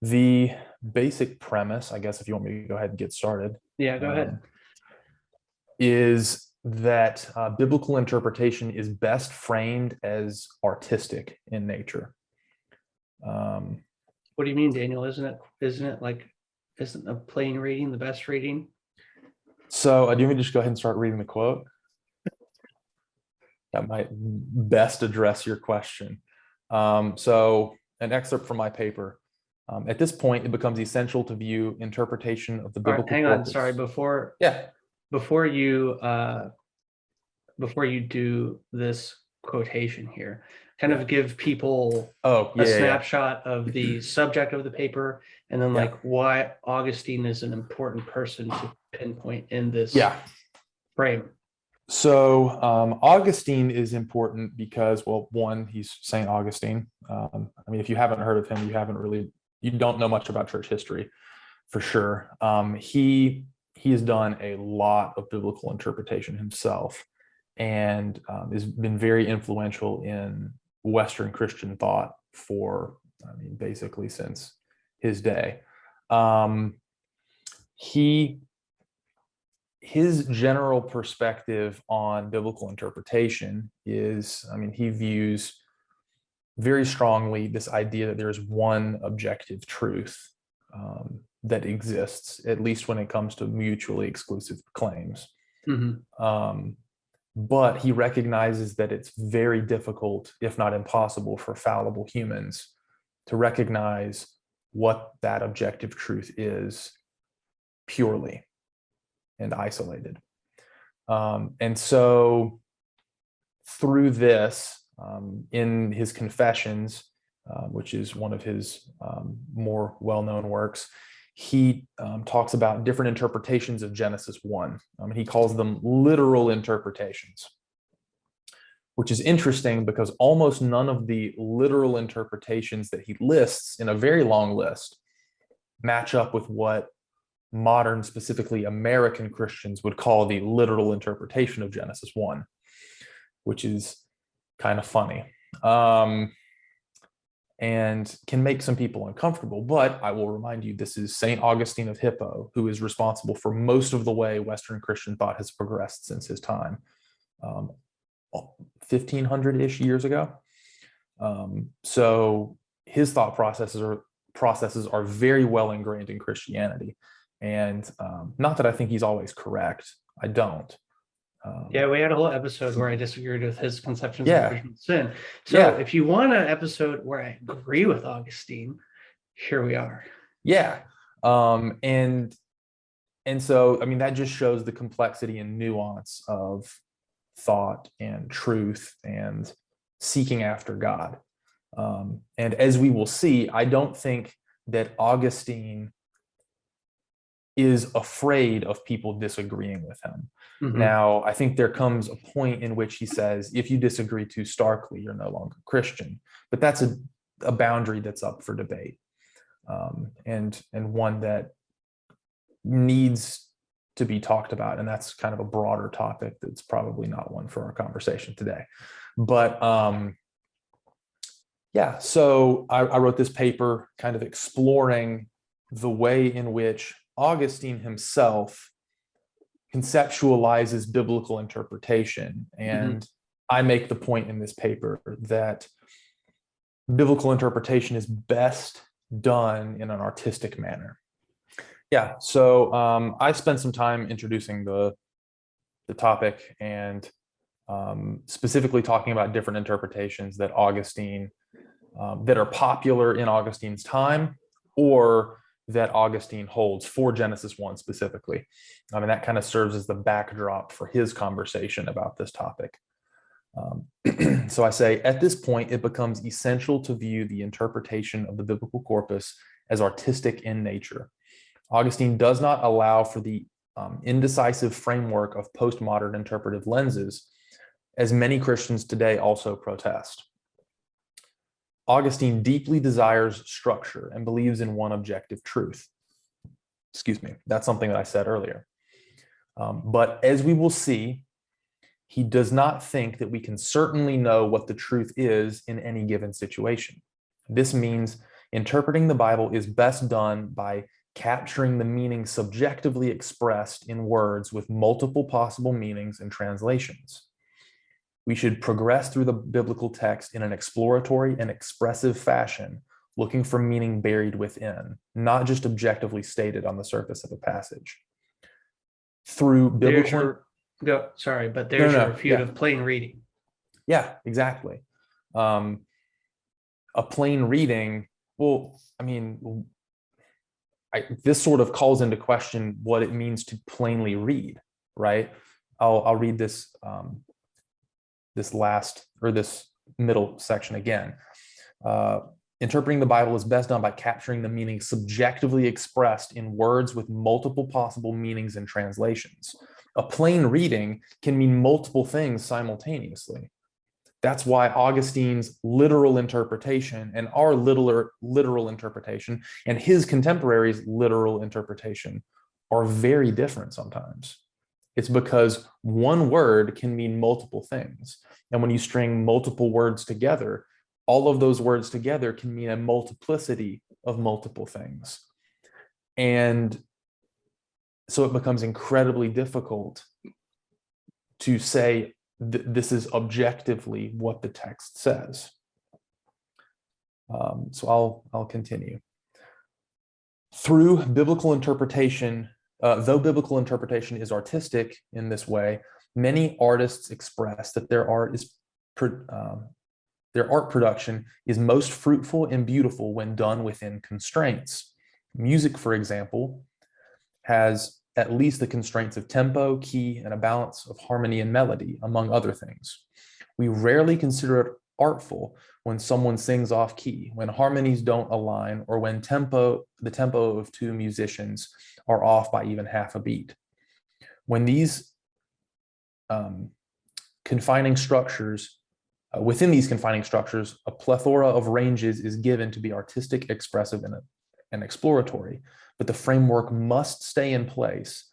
The basic premise, I guess, if you want me to go ahead and get started, Yeah, go ahead. is that biblical interpretation is best framed as artistic in nature. What do you mean, Daniel? Isn't a plain reading the best reading? So do you want me to just go ahead and start reading the quote? That might best address your question. So an excerpt from my paper. At this point, it becomes essential to view interpretation of the All right, biblical hang on. corpus. Sorry, before you do this quotation here, kind of give people a snapshot of the subject of the paper, and then like why Augustine is an important person to pinpoint in this frame. So Augustine is important because, well, one, he's Saint Augustine. I mean, if you haven't heard of him, you don't know much about church history, for sure. He has done a lot of biblical interpretation himself, and has been very influential in Western Christian thought for, I mean, basically since his day. His general perspective on biblical interpretation is, I mean, he views very strongly this idea that there is one objective truth that exists, at least when it comes to mutually exclusive claims. Mm-hmm. But he recognizes that it's very difficult, if not impossible, for fallible humans to recognize what that objective truth is purely and isolated. And so through this, in his Confessions, which is one of his more well-known works, he talks about different interpretations of Genesis 1. He calls them literal interpretations, which is interesting because almost none of the literal interpretations that he lists in a very long list match up with what modern, specifically American Christians would call the literal interpretation of Genesis 1, which is kind of funny. And can make some people uncomfortable, but I will remind you, this is St. Augustine of Hippo, who is responsible for most of the way Western Christian thought has progressed since his time, 1500-ish years ago. So his thought processes are very well ingrained in Christianity. And not that I think he's always correct. I don't. Yeah, we had a whole episode where I disagreed with his conceptions of original sin. So if you want an episode where I agree with Augustine, here we are. Yeah. And so, I mean, that just shows the complexity and nuance of thought and truth and seeking after God. And as we will see, I don't think that Augustine is afraid of people disagreeing with him. Mm-hmm. Now, I think there comes a point in which he says, if you disagree too starkly, you're no longer Christian. But that's a boundary that's up for debate, and one that needs to be talked about. And that's kind of a broader topic that's probably not one for our conversation today. But so I wrote this paper kind of exploring the way in which Augustine himself conceptualizes biblical interpretation. And I make the point in this paper that biblical interpretation is best done in an artistic manner. Yeah, so I spent some time introducing the topic and specifically talking about different interpretations that Augustine, that are popular in Augustine's time, or that Augustine holds for Genesis 1 specifically. I mean, that kind of serves as the backdrop for his conversation about this topic. So I say, at this point, it becomes essential to view the interpretation of the biblical corpus as artistic in nature. Augustine does not allow for the indecisive framework of postmodern interpretive lenses, as many Christians today also protest. Augustine deeply desires structure and believes in one objective truth. Excuse me, that's something that I said earlier. But as we will see, he does not think that we can certainly know what the truth is in any given situation. This means Interpreting the Bible is best done by capturing the meaning subjectively expressed in words with multiple possible meanings and translations. We should progress through the biblical text in an exploratory and expressive fashion, looking for meaning buried within, not just objectively stated on the surface of a passage. Through biblical... There's your refute of plain reading. Yeah, exactly. A plain reading, well, I mean, this sort of calls into question what it means to plainly read, right? I'll read this this middle section again. Interpreting the Bible is best done by capturing the meaning subjectively expressed in words with multiple possible meanings and translations. A plain reading can mean multiple things simultaneously. That's why Augustine's literal interpretation and our literal interpretation and his contemporaries' literal interpretation are very different sometimes. It's because one word can mean multiple things. And when you string multiple words together, all of those words together can mean a multiplicity of multiple things. And so it becomes incredibly difficult to say this is objectively what the text says. So I'll continue. Through biblical interpretation, though biblical interpretation is artistic in this way, many artists express that their art production is most fruitful and beautiful when done within constraints. Music, for example, has at least the constraints of tempo, key, and a balance of harmony and melody, among other things. We rarely consider it artful when someone sings off key, when harmonies don't align, or when the tempo of two musicians are off by even half a beat. When these confining structures, within these confining structures, a plethora of ranges is given to be artistic, expressive, and exploratory, but the framework must stay in place,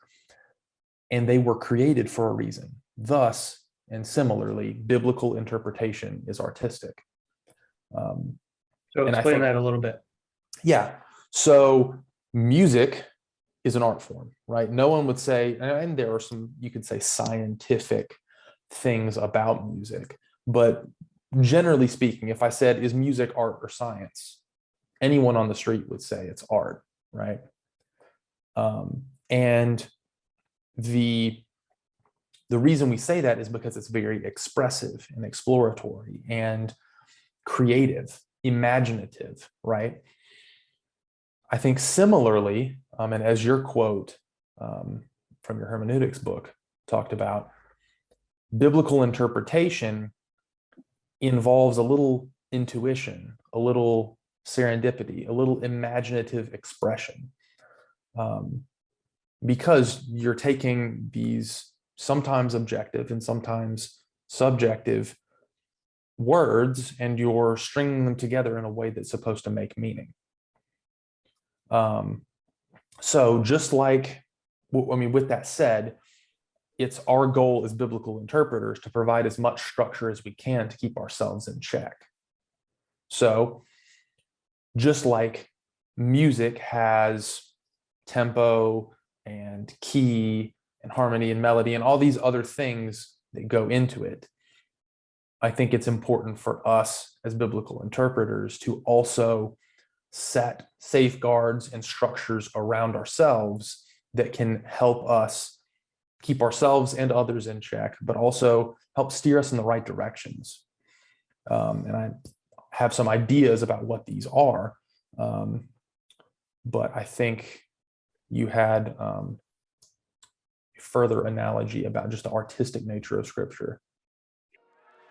and they were created for a reason. Thus, and similarly, biblical interpretation is artistic. So explain that a little bit. Yeah. So music is an art form, right? No one would say, and there are some, you could say, scientific things about music, but generally speaking, if I said, is music art or science? Anyone on the street would say it's art, right? And the reason we say that is because it's very expressive and exploratory and creative, imaginative, right? I think similarly, and as your quote from your hermeneutics book talked about, biblical interpretation involves a little intuition, a little serendipity, a little imaginative expression, because you're taking these sometimes objective and sometimes subjective words and you're stringing them together in a way that's supposed to make meaning. So just like, I mean, with that said, it's our goal as biblical interpreters to provide as much structure as we can to keep ourselves in check. So just like music has tempo and key and harmony and melody and all these other things that go into it, I think it's important for us as biblical interpreters to also set safeguards and structures around ourselves that can help us keep ourselves and others in check, but also help steer us in the right directions. And I have some ideas about what these are, but I think you had a further analogy about just the artistic nature of Scripture.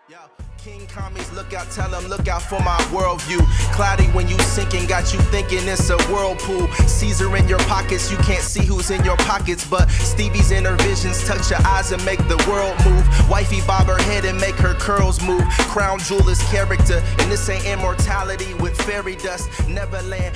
Yo, King Commies, look out, tell them, look out for my worldview. Cloudy when you sinking, got you thinking it's a whirlpool. Caesar in your pockets, you can't see who's in your pockets, but Stevie's inner visions touch your eyes and make the world move. Wifey bob her head and make her curls move. Crown jewel is character, and this ain't immortality with fairy dust. Neverland.